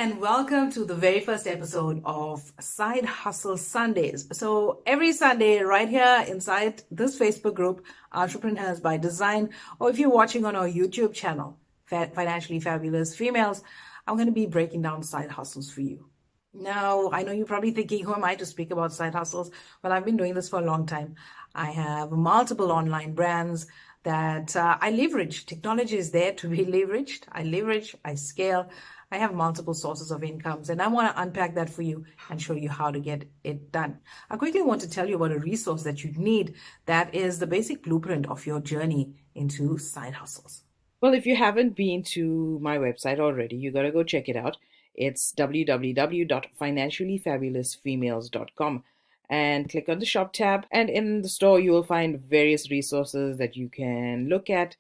and welcome to the very first episode of Side Hustle Sundays. So, every Sunday, right here inside this Facebook group, Entrepreneurs by Design, or if you're watching on our YouTube channel, Financially Fabulous Females, I'm going to be breaking down side hustles for you. Now, I know you're probably thinking, who am I to speak about side hustles? Well, I've been doing this for a long time. I have multiple online brands that I leverage. Technology is there to be leveraged. I leverage, I scale. I have multiple sources of incomes, and I want to unpack that for you and show you how to get it done. I quickly want to tell you about a resource that you need that is the basic blueprint of your journey into side hustles. Well, if you haven't been to my website already, you got to go check it out. It's www.financiallyfabulousfemales.com and click on the shop tab. And in the store, you will find various resources that you can look at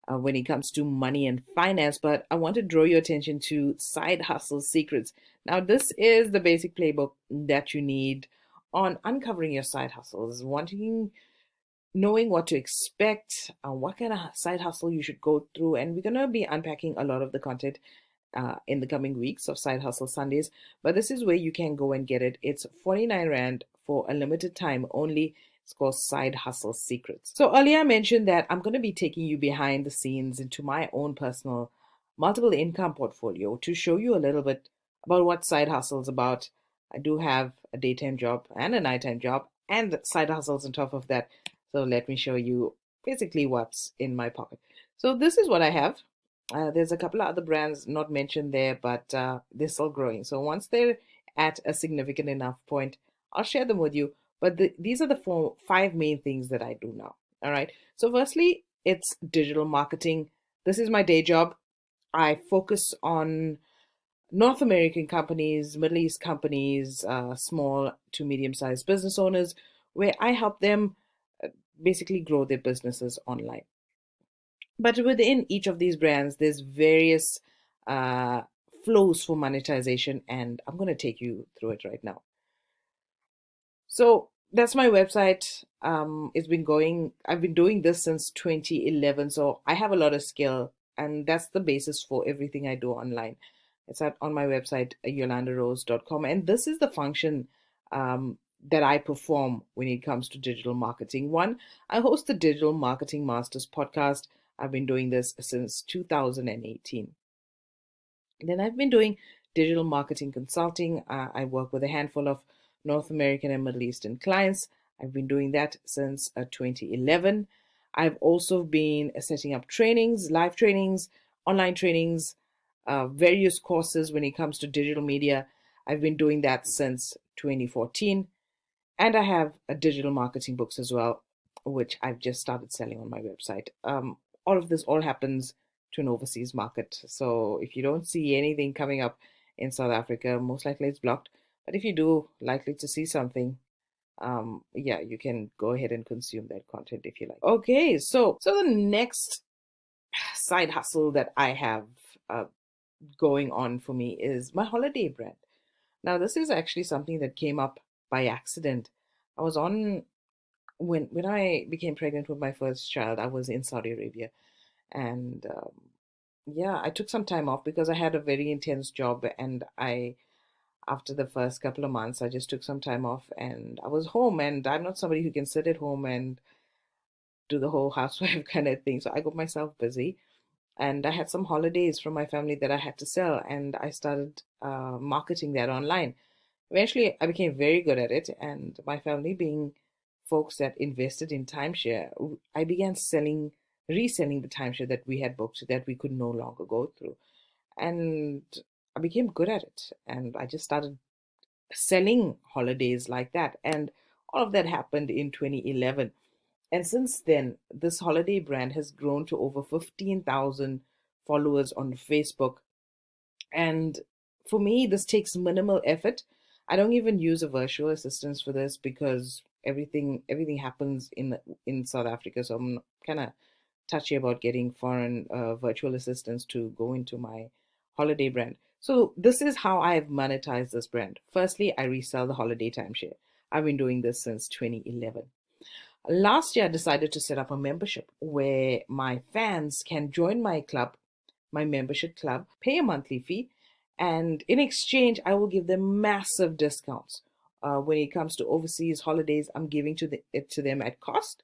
when it comes to money and finance. But I want to draw your attention to side hustle secrets. Now, this is the basic playbook that you need on uncovering your side hustles, knowing what to expect, what kind of side hustle you should go through. And we're going to be unpacking a lot of the content in the coming weeks of Side Hustle Sundays. But this is where you can go and get it. It's 49 Rand for a limited time only. It's called Side Hustle Secrets. So earlier I mentioned that I'm going to be taking you behind the scenes into my own personal multiple income portfolio to show you a little bit about what side hustle is about. I do have a daytime job and a nighttime job and side hustles on top of that. So let me show you basically what's in my pocket. So this is what I have. There's a couple of other brands not mentioned there, but they're still growing. So once they're at a significant enough point, I'll share them with you. But these are the five main things that I do now. All right. So firstly, it's digital marketing. This is my day job. I focus on North American companies, Middle East companies, small to medium-sized business owners, where I help them basically grow their businesses online. But within each of these brands, there's various flows for monetization, and I'm going to take you through it right now. So that's my website. I've been doing this since 2011, so I have a lot of skill, and that's the basis for everything I do online. It's on my website, yolandarose.com, and this is the function that I perform when it comes to digital marketing. One, I host the Digital Marketing Masters podcast. I've been doing this since 2018. Then I've been doing digital marketing consulting. I work with a handful of North American and Middle Eastern clients. I've been doing that since 2011. I've also been setting up trainings, live trainings, online trainings, various courses when it comes to digital media. I've been doing that since 2014. And I have digital marketing books as well, which I've just started selling on my website. All of this all happens to an overseas market. So if you don't see anything coming up in South Africa, most likely it's blocked. But if you do, likely to see something, you can go ahead and consume that content if you like. Okay, so the next side hustle that I have going on for me is my holiday brand. Now, this is actually something that came up by accident. I was on when I became pregnant with my first child. I was in Saudi Arabia, and I took some time off because I had a very intense job, and after the first couple of months, I just took some time off, and I was home. And I'm not somebody who can sit at home and do the whole housewife kind of thing, so I got myself busy. And I had some holidays from my family that I had to sell, and I started marketing that online. Eventually, I became very good at it, and my family being folks that invested in timeshare, I began reselling the timeshare that we had booked that we could no longer go through. And I became good at it, and I just started selling holidays like that. And all of that happened in 2011. And since then, this holiday brand has grown to over 15,000 followers on Facebook. And for me, this takes minimal effort. I don't even use a virtual assistant for this because everything happens in South Africa. So I'm kind of touchy about getting foreign virtual assistants to go into my holiday brand. So this is how I've monetized this brand. Firstly, I resell the holiday timeshare. I've been doing this since 2011. Last year, I decided to set up a membership where my fans can join my club, my membership club, pay a monthly fee, And in exchange, I will give them massive discounts. When it comes to overseas holidays, I'm giving it to them at cost,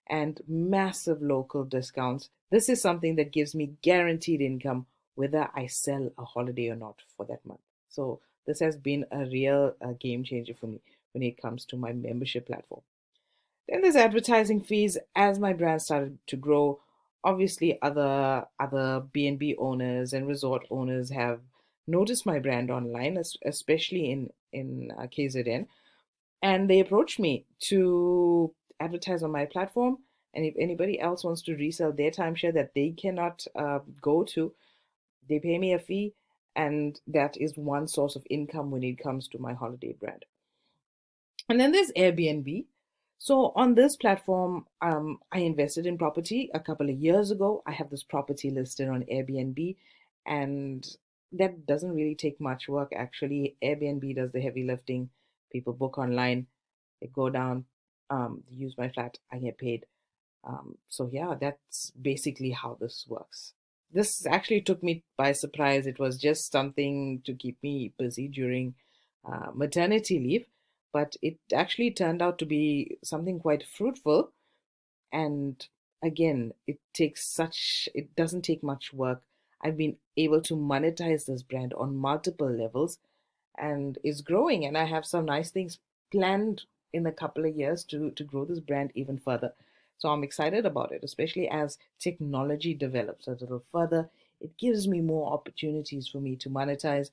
and massive local discounts. This is something that gives me guaranteed income whether I sell a holiday or not for that month. So this has been a real game changer for me when it comes to my membership platform. Then there's advertising fees. As my brand started to grow, obviously other B&B owners and resort owners have noticed my brand online, especially in KZN, and they approached me to advertise on my platform. And if anybody else wants to resell their timeshare that they cannot go to, they pay me a fee, and that is one source of income when it comes to my holiday brand. And then there's Airbnb. So on this platform, I invested in property a couple of years ago. I have this property listed on Airbnb, and that doesn't really take much work. Actually, Airbnb does the heavy lifting. People book online, they go down, they use my flat, I get paid. So yeah, that's basically how this works. This actually took me by surprise. It was just something to keep me busy during maternity leave, but it actually turned out to be something quite fruitful. And again, it doesn't take much work. I've been able to monetize this brand on multiple levels, and is growing, and I have some nice things planned in a couple of years to grow this brand even further. So I'm excited about it, especially as technology develops a little further. It gives me more opportunities for me to monetize.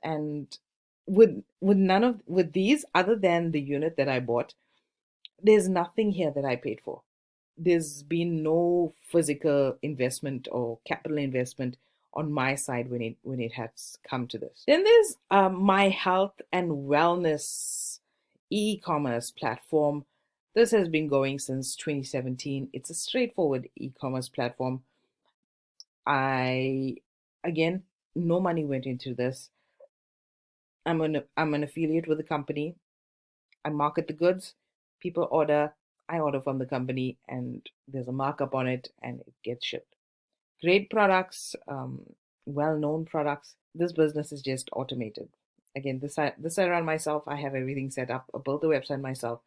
And with none of with these, other than the unit that I bought, there's nothing here that I paid for. There's been no physical investment or capital investment on my side when it has come to this. Then there's my health and wellness e-commerce platform. This has been going since 2017. It's a straightforward e-commerce platform. I Again, no money went into this. I'm an affiliate with the company. I market the goods, people order, I order from the company, and there's a markup on it, and it gets shipped. Great products, well-known products. This business is just automated. Again, this I run myself. I have everything set up. I built the website myself.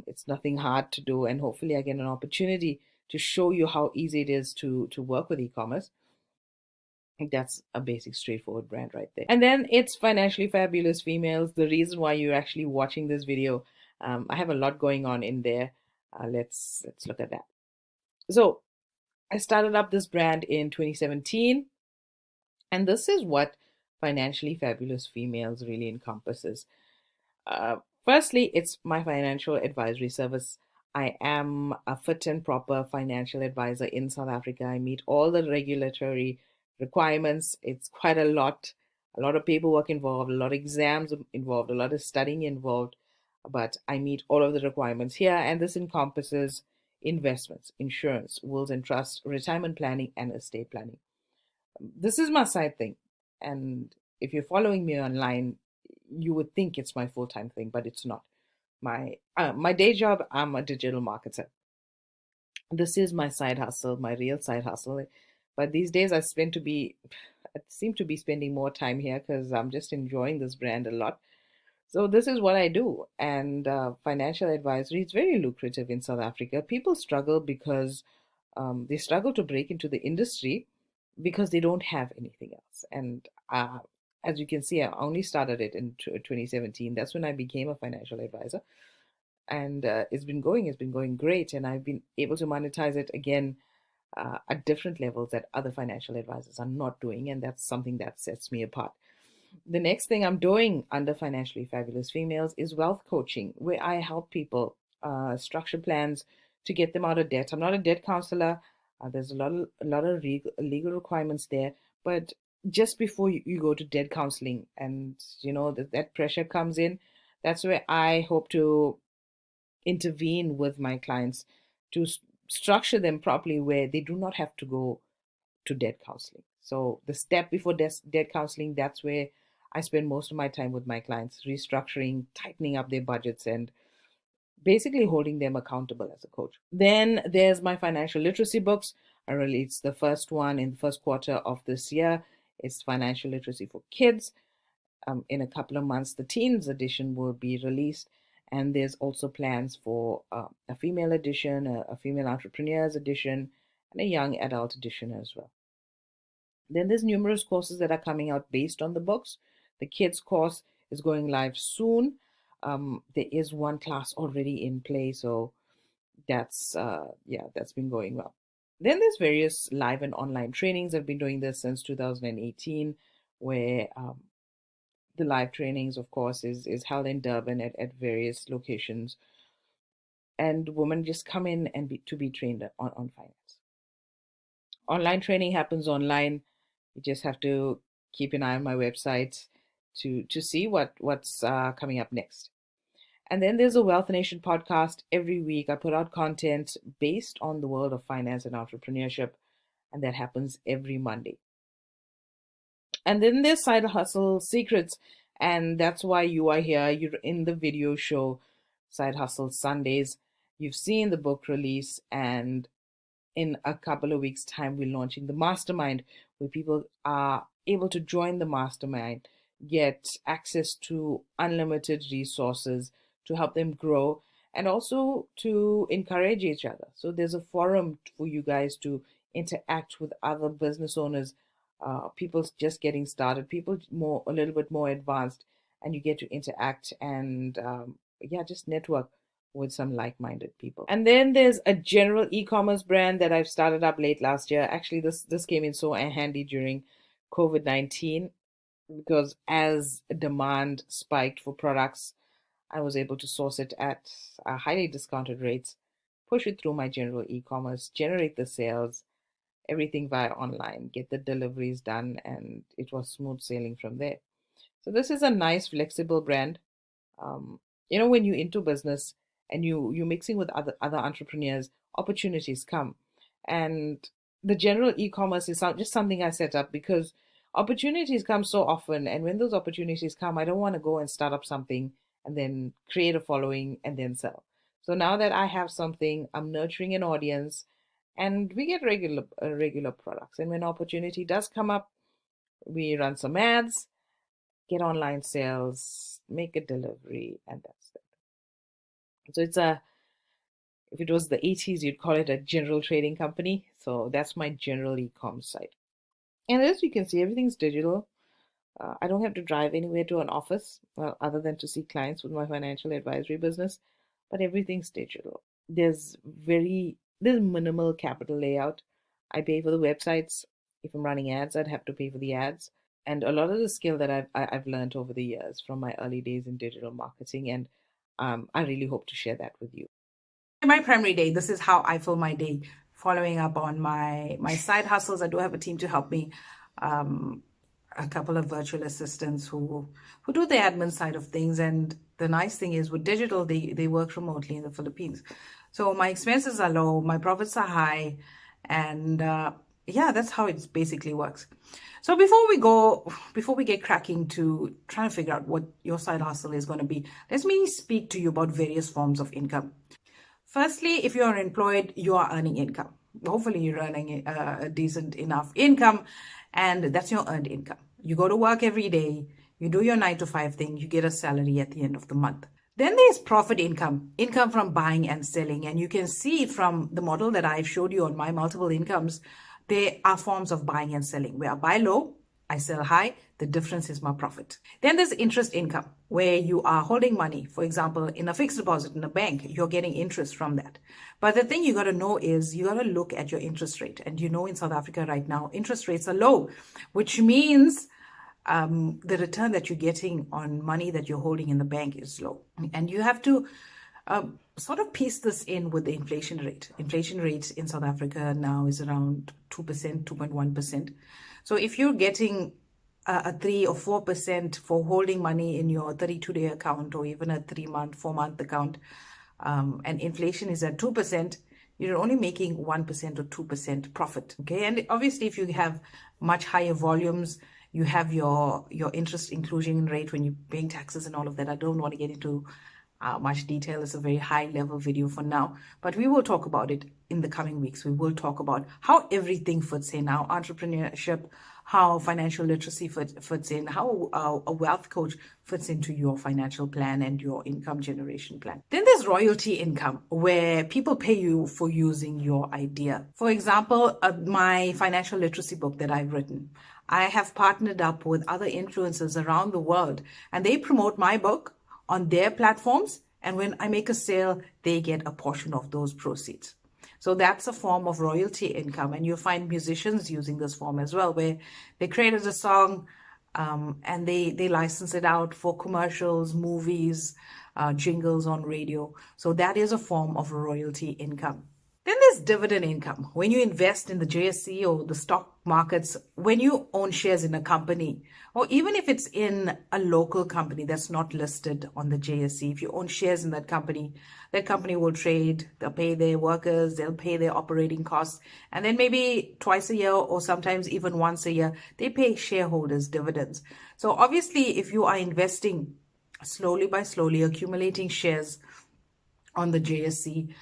It's nothing hard to do, and hopefully, I get an opportunity to show you how easy it is to work with e-commerce. That's a basic, straightforward brand right there. And then it's Financially Fabulous Females. The reason why you're actually watching this video, I have a lot going on in there. Let's look at that. So I started up this brand in 2017, and this is what Financially Fabulous Females really encompasses. Firstly, it's my financial advisory service. I am a fit and proper financial advisor in South Africa. I meet all the regulatory requirements. It's quite a lot of paperwork involved, a lot of exams involved, a lot of studying involved, but I meet all of the requirements here, and this encompasses investments, insurance, wills and trusts, retirement planning, and estate planning. This is my side thing. And if you're following me online, you would think it's my full-time thing, but it's not. My day job, I'm a digital marketer. This is my side hustle, my real side hustle. But these days I seem to be spending more time here because I'm just enjoying this brand a lot. So this is what I do. And financial advisory is very lucrative in South Africa. People struggle because they struggle to break into the industry because they don't have anything else. And as you can see, I only started it in 2017. That's when I became a financial advisor, and it's been going great, and I've been able to monetize it again at different levels that other financial advisors are not doing, and that's something that sets me apart. The next thing I'm doing under Financially Fabulous Females is wealth coaching, where I help people structure plans to get them out of debt. I'm not a debt counselor. There's a lot of legal requirements there, but just before you go to debt counseling, and that pressure comes in, that's where I hope to intervene with my clients to structure them properly, where they do not have to go to debt counseling. So the step before debt counseling, that's where I spend most of my time with my clients, restructuring, tightening up their budgets, and basically holding them accountable as a coach. Then there's my financial literacy books. I released the first one in the first quarter of this year. It's financial literacy for kids. In a couple of months, the teens edition will be released. And there's also plans for a female edition, a female entrepreneurs edition, and a young adult edition as well. Then there's numerous courses that are coming out based on the books. The kids course is going live soon. There is one class already in play, so that's been going well. Then there's various live and online trainings. I've been doing this since 2018, where the live trainings, of course, is held in Durban at various locations, and women just come in and be trained on finance. Online training happens online. You just have to keep an eye on my website to see what's coming up next. And then there's a Wealth Nation podcast. Every week I put out content based on the world of finance and entrepreneurship, and that happens every Monday. And then there's Side Hustle Secrets, and that's why you are here. You're in the video show Side Hustle Sundays. You've seen the book release, and in a couple of weeks' time, we're launching the mastermind, where people are able to join the mastermind, get access to unlimited resources to help them grow, and also to encourage each other. So there's a forum for you guys to interact with other business owners, people just getting started, people a little bit more advanced, and you get to interact and just network with some like-minded people. And then there's a general e-commerce brand that I've started up late last year. Actually, this came in so handy during COVID-19, because as demand spiked for products, I was able to source it at highly discounted rates, push it through my general e-commerce, generate the sales, everything via online, get the deliveries done, and it was smooth sailing from there. So this is a nice, flexible brand. When you're into business and you're mixing with other entrepreneurs, opportunities come. And the general e-commerce is just something I set up because opportunities come so often. And when those opportunities come, I don't want to go and start up something and then create a following and then sell. So now that I have something, I'm nurturing an audience, and we get regular products. And when opportunity does come up, we run some ads, get online sales, make a delivery, and that's it. So if it was the 80s, you'd call it a general trading company. So that's my general e-com site. And as you can see, everything's digital. I don't have to drive anywhere to an office, well, other than to see clients with my financial advisory business, but everything's digital. There's minimal capital layout. I pay for the websites. If I'm running ads, I'd have to pay for the ads. And a lot of the skill that I've learned over the years from my early days in digital marketing, and I really hope to share that with you. My primary day, this is how I fill my day, following up on my side hustles. I do have a team to help me. A couple of virtual assistants who do the admin side of things. And the nice thing is with digital, they work remotely in the Philippines. So my expenses are low, my profits are high, and that's how it basically works. So before we get cracking to trying to figure out what your side hustle is going to be, let me speak to you about various forms of income. Firstly, if you're employed, you are earning income. Hopefully you're earning a decent enough income, and that's your earned income. You go to work every day, you do your 9 to 5 thing, you get a salary at the end of the month. Then there's profit income from buying and selling. And you can see from the model that I've showed you on my multiple incomes, there are forms of buying and selling where I buy low, I sell high, the difference is my profit. Then there's interest income where you are holding money. For example, in a fixed deposit in a bank, you're getting interest from that. But the thing you got to know is you got to look at your interest rate. And in South Africa right now, interest rates are low, which means the return that you're getting on money that you're holding in the bank is low. And you have to sort of piece this in with the inflation rate. Inflation rate in South Africa now is around 2%, 2.1%. So if you're getting a 3 or 4% for holding money in your 32-day account, or even a 3-month, 4-month account, and inflation is at 2%, you're only making 1% or 2% profit. Okay. And obviously, if you have much higher volumes, you have your interest inclusion rate when you're paying taxes and all of that. I don't want to get into much detail. It's a very high level video for now, but we will talk about it in the coming weeks. We will talk about how everything fits in, how entrepreneurship, how financial literacy fits in, how a wealth coach fits into your financial plan and your income generation plan. Then there's royalty income, where people pay you for using your idea. For example, my financial literacy book that I've written, I have partnered up with other influencers around the world, and they promote my book on their platforms. And when I make a sale, they get a portion of those proceeds. So that's a form of royalty income. And you'll find musicians using this form as well, where they created a song and they license it out for commercials, movies, jingles on radio. So that is a form of royalty income. Then there's dividend income. When you invest in the JSE or the stock markets, when you own shares in a company, or even if it's in a local company that's not listed on the JSE, if you own shares in that company will trade, they'll pay their workers, they'll pay their operating costs, and then maybe twice a year or sometimes even once a year, they pay shareholders dividends. So obviously, if you are investing slowly by slowly, accumulating shares on the JSE,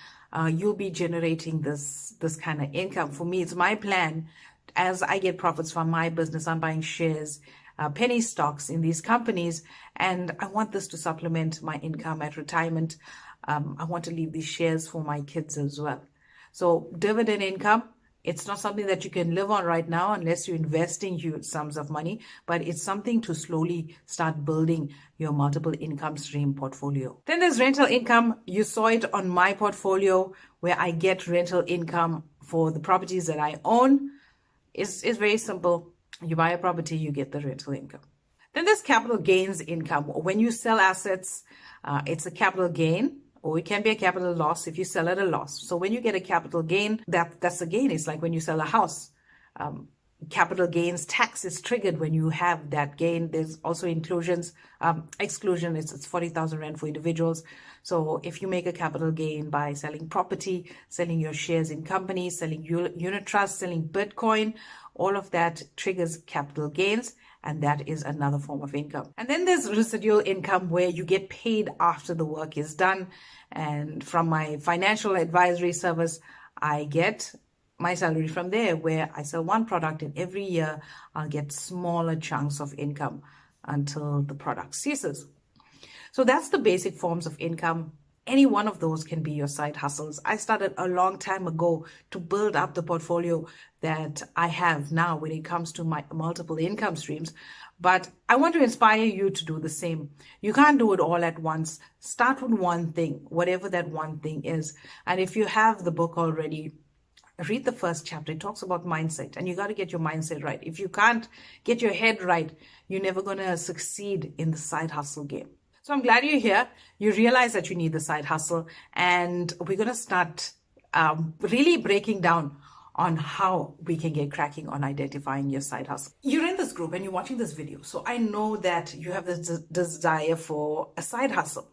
you'll be generating this kind of income. For me, it's my plan. As I get profits from my business, I'm buying shares, penny stocks in these companies, and I want this to supplement my income at retirement. I want to leave these shares for my kids as well. So dividend income, it's not something that you can live on right now unless you're investing huge sums of money, but it's something to slowly start building your multiple income stream portfolio. Then there's rental income. You saw it on my portfolio, where I get rental income for the properties that I own. It's very simple. You buy a property, you get the rental income. Then there's capital gains income. When you sell assets, it's a capital gain, or it can be a capital loss if you sell at a loss. So when you get a capital gain, that's a gain. It's like when you sell a house. Capital gains tax is triggered when you have that gain. There's also exclusion. It's 40,000 rand for individuals. So if you make a capital gain by selling property, selling your shares in companies, selling unit trusts, selling Bitcoin, all of that triggers capital gains. And that is another form of income. And then there's residual income, where you get paid after the work is done. And from my financial advisory service, I get my salary from there, where I sell one product, and every year I'll get smaller chunks of income until the product ceases. So that's the basic forms of income. Any one of those can be your side hustles. I started a long time ago to build up the portfolio that I have now when it comes to my multiple income streams. But I want to inspire you to do the same. You can't do it all at once. Start with one thing, whatever that one thing is. And if you have the book already, read the first chapter. It talks about mindset, and you got to get your mindset right. If you can't get your head right, you're never going to succeed in the side hustle game. So I'm glad you're here. You realize that you need the side hustle, and we're going to start really breaking down on how we can get cracking on identifying your side hustle. You're in this group and you're watching this video, so I know that you have this desire for a side hustle.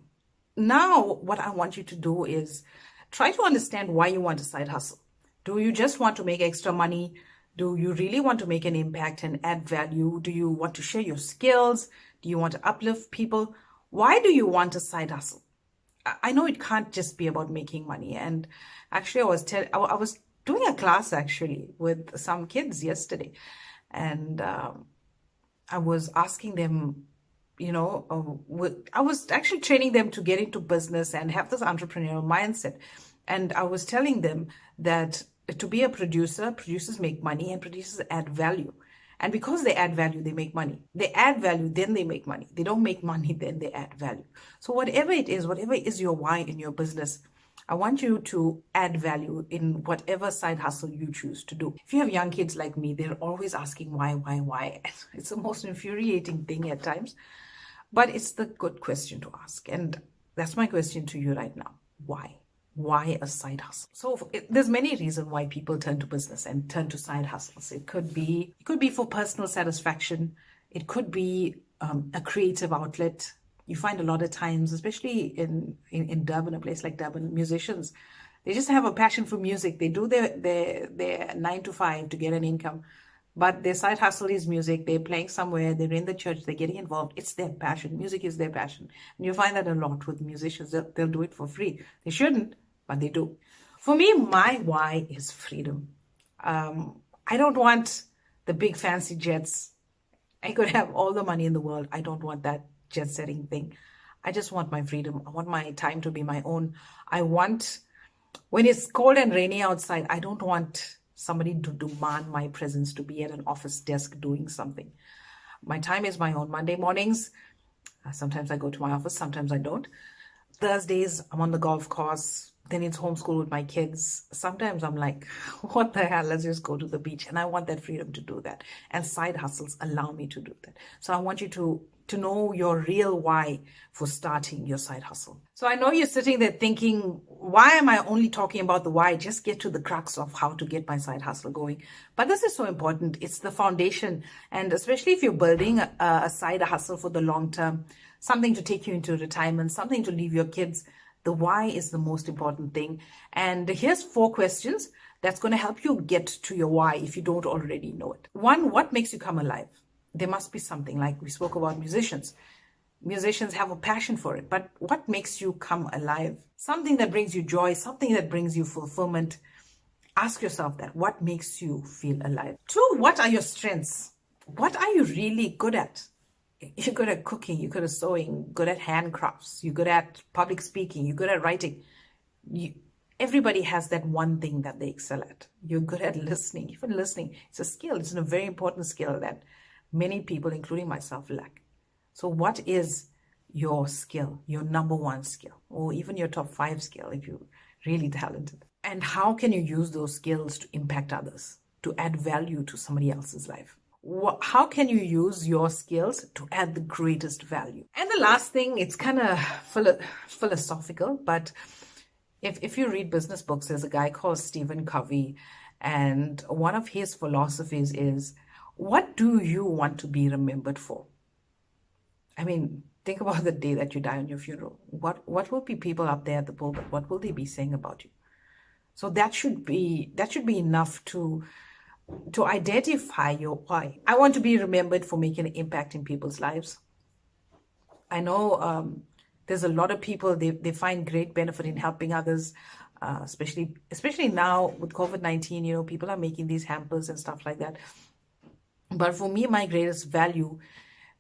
Now, what I want you to do is try to understand why you want a side hustle. Do you just want to make extra money? Do you really want to make an impact and add value? Do you want to share your skills? Do you want to uplift people? Why do you want a side hustle? I know it can't just be about making money. And actually, I was doing a class actually with some kids yesterday, and I was asking them, I was actually training them to get into business and have this entrepreneurial mindset. And I was telling them that to be a producer, producers make money, and producers add value. And because they add value, they make money. They add value, then they make money. They don't make money, then they add value. So whatever it is, whatever is your why in your business, I want you to add value in whatever side hustle you choose to do. If you have young kids like me, they're always asking why. It's the most infuriating thing at times, but it's the good question to ask. And that's my question to you right now. Why? Why a side hustle? So there's many reasons why people turn to business and turn to side hustles. It could be for personal satisfaction. It could be a creative outlet. You find a lot of times, especially in Durban, a place like Durban, musicians, they just have a passion for music. They do their 9 to 5 to get an income, but their side hustle is music. They're playing somewhere, they're in the church, they're getting involved. It's their passion. Music is their passion. And you find that a lot with musicians. They'll do it for free. They shouldn't, but they do. For me, my why is freedom. I don't want the big fancy jets. I could have all the money in the world. I don't want that jet setting thing. I just want my freedom. I want my time to be my own. I want, when it's cold and rainy outside, I don't want somebody to demand my presence, to be at an office desk doing something. My time is my own. Monday mornings, sometimes I go to my office, sometimes I don't. Thursdays, I'm on the golf course. Then it's homeschool with my kids. Sometimes I'm like, what the hell? Let's just go to the beach. And I want that freedom to do that. And side hustles allow me to do that. So I want you to know your real why for starting your side hustle. So I know you're sitting there thinking, why am I only talking about the why? Just get to the crux of how to get my side hustle going. But this is so important. It's the foundation. And especially if you're building a side hustle for the long term, something to take you into retirement, something to leave your kids, the why is the most important thing. And here's 4 questions that's going to help you get to your why if you don't already know it. 1, what makes you come alive? There must be something, like we spoke about musicians. Musicians have a passion for it, but what makes you come alive? Something that brings you joy, something that brings you fulfillment. Ask yourself that. What makes you feel alive? 2, what are your strengths? What are you really good at? You're good at cooking, you're good at sewing, good at handcrafts, you're good at public speaking, you're good at writing. Everybody has that one thing that they excel at. You're good at listening. Even listening, it's a skill. It's a very important skill that many people, including myself, lack. So what is your skill, your number 1 skill, or even your top 5 skill if you're really talented? And how can you use those skills to impact others, to add value to somebody else's life? How can you use your skills to add the greatest value? And the last thing, it's kind of philosophical, but if you read business books, there's a guy called Stephen Covey, and one of his philosophies is, what do you want to be remembered for? I mean, think about the day that you die on your funeral. What will be people up there at the pulpit? What will they be saying about you? So that should be enough to identify your why. I want to be remembered for making an impact in people's lives. I know there's a lot of people, they find great benefit in helping others, especially now with COVID-19, people are making these hampers and stuff like that. But for me, my greatest value,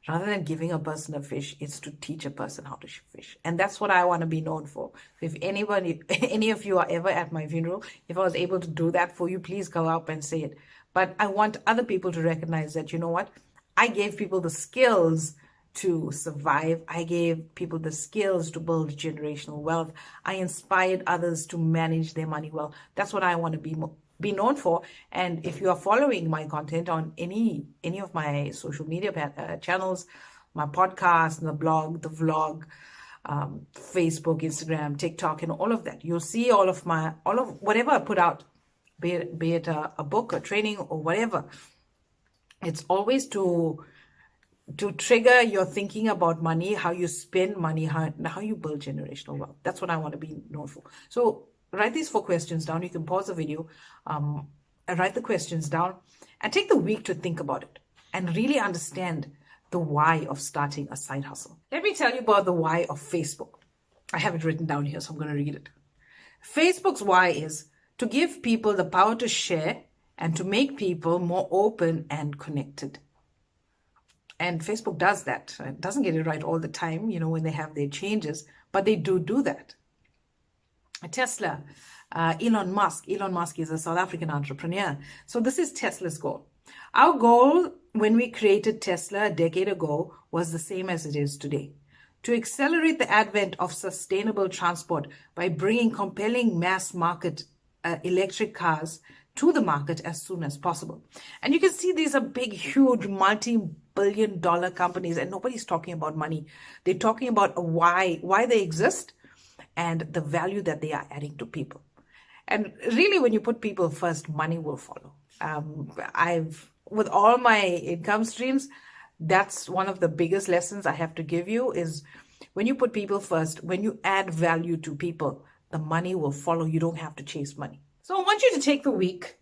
rather than giving a person a fish, is to teach a person how to fish. And that's what I want to be known for. So if any of you are ever at my funeral, if I was able to do that for you, please go up and say it. But I want other people to recognize that, you know what? I gave people the skills to survive. I gave people the skills to build generational wealth. I inspired others to manage their money well. That's what I want to be known for. And if you are following my content on any of my social media channels, my podcast, the blog, the vlog, Facebook, Instagram, TikTok, and all of that, you'll see all of whatever I put out, be it a book, a training, or whatever. It's always to trigger your thinking about money, how you spend money, how you build generational wealth. That's what I want to be known for. So write these 4 questions down. You can pause the video, write the questions down, and take the week to think about it and really understand the why of starting a side hustle. Let me tell you about the why of Facebook. I have it written down here, so I'm going to read it. Facebook's why is to give people the power to share and to make people more open and connected. And Facebook does that. It doesn't get it right all the time, when they have their changes, but they do that. Tesla, Elon Musk is a South African entrepreneur. So this is Tesla's goal. Our goal when we created Tesla a decade ago was the same as it is today: to accelerate the advent of sustainable transport by bringing compelling mass market electric cars to the market as soon as possible. And you can see these are big, huge, multi-billion-dollar companies, and nobody's talking about money. They're talking about why they exist and the value that they are adding to people. And really, when you put people first, money will follow. With all my income streams, that's one of the biggest lessons I have to give you is when you put people first, when you add value to people, the money will follow. You don't have to chase money. So I want you to take the week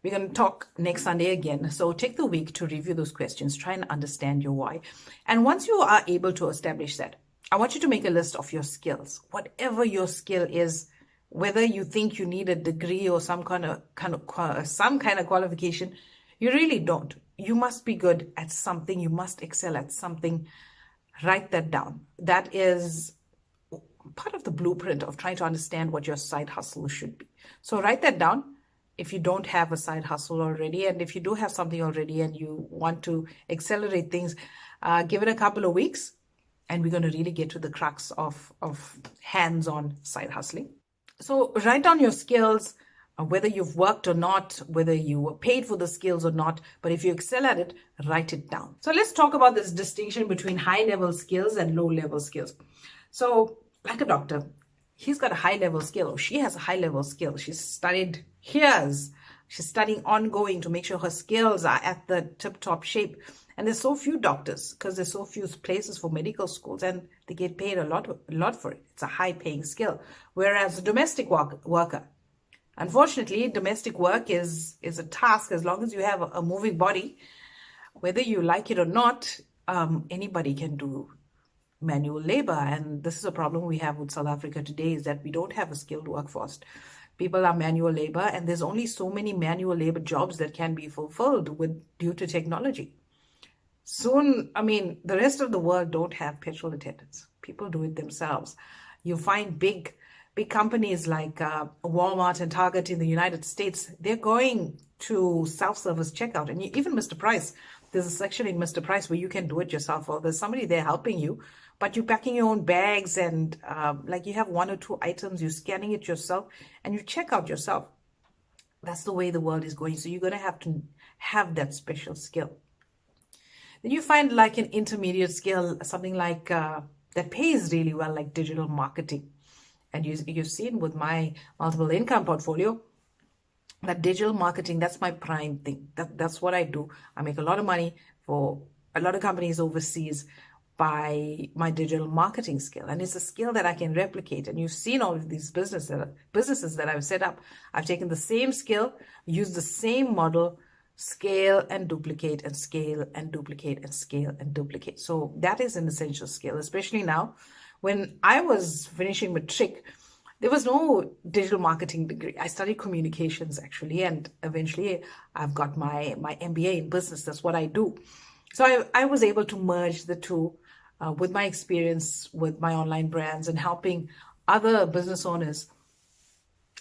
We're going to talk next Sunday again. So take the week to review those questions, try and understand your why. And once you are able to establish that, I want you to make a list of your skills. Whatever your skill is, whether you think you need a degree or some kind of qualification, you really don't. You must be good at something. You must excel at something. Write that down. That is part of the blueprint of trying to understand what your side hustle should be. So write that down if you don't have a side hustle already. And if you do have something already and you want to accelerate things, give it a couple of weeks and we're going to really get to the crux of hands-on side hustling. So write down your skills, whether you've worked or not, whether you were paid for the skills or not, but if you excel at it, write it down. So let's talk about this distinction between high-level skills and low-level skills. So like a doctor, he's got a high-level skill, or she has a high-level skill. She's studied years. She's studying ongoing to make sure her skills are at the tip-top shape. And there's so few doctors because there's so few places for medical schools and they get paid a lot for it. It's a high-paying skill. Whereas a domestic worker, unfortunately, domestic work is a task. As long as you have a moving body, whether you like it or not, anybody can do manual labor. And this is a problem we have with South Africa today, is that we don't have a skilled workforce. People are manual labor, and there's only so many manual labor jobs that can be fulfilled due to technology. Soon, the rest of the world don't have petrol attendants. People do it themselves. You find big companies like Walmart and Target in the United States, they're going to self-service checkout. And even Mr. Price, there's a section in Mr. Price where you can do it yourself, or there's somebody there helping you, but you're packing your own bags and you have one or two items, you're scanning it yourself and you check out yourself. That's the way the world is going. So you're going to have that special skill. Then you find like an intermediate skill, something like that pays really well, like digital marketing. And you've seen with my multiple income portfolio that digital marketing, that's my prime thing. That's what I do. I make a lot of money for a lot of companies overseas by my digital marketing skill. And it's a skill that I can replicate. And you've seen all of these businesses that I've set up. I've taken the same skill, used the same model, scale and duplicate and scale and duplicate and scale and duplicate. So that is an essential skill, especially now. When I was finishing matric, there was no digital marketing degree. I studied communications actually, and eventually I've got my MBA in business. That's what I do. So I was able to merge the two with my experience with my online brands and helping other business owners.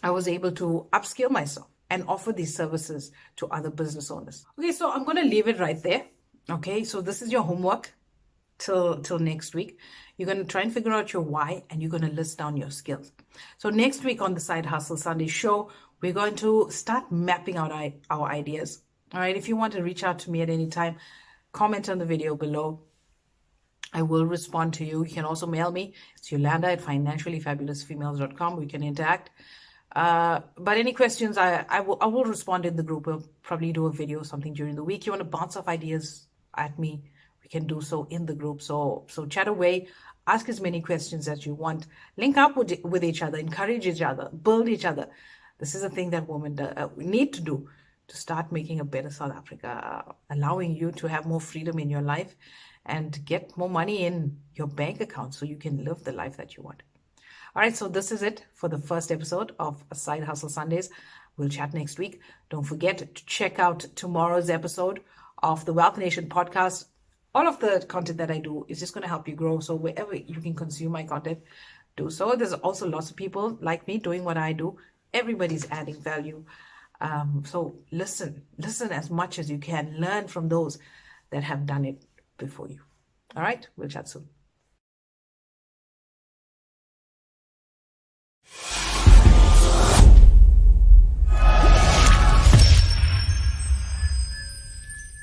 I was able to upskill myself and offer these services to other business owners. Okay, so I'm going to leave it right there. Okay, so this is your homework till next week. You're going to try and figure out your why, and you're going to list down your skills. So next week on the Side Hustle Sunday show, we're going to start mapping out our ideas. All right, if you want to reach out to me at any time, comment on the video below. I will respond to you. You can also mail me. It's yolanda@financiallyfabulousfemales.com. We can interact. But any questions, I will respond in the group. We'll probably do a video or something during the week. You want to bounce off ideas at me, we can do so in the group. So chat away, ask as many questions as you want, link up with each other, encourage each other, build each other. This is a thing that women need to do to start making a better South Africa, allowing you to have more freedom in your life and get more money in your bank account so you can live the life that you want. All right, so this is it for the first episode of Side Hustle Sundays. We'll chat next week. Don't forget to check out tomorrow's episode of the Wealth Nation podcast. All of the content that I do is just going to help you grow. So wherever you can consume my content, do so. There's also lots of people like me doing what I do. Everybody's adding value. So listen as much as you can. Learn from those that have done it before you. All right, we'll chat soon.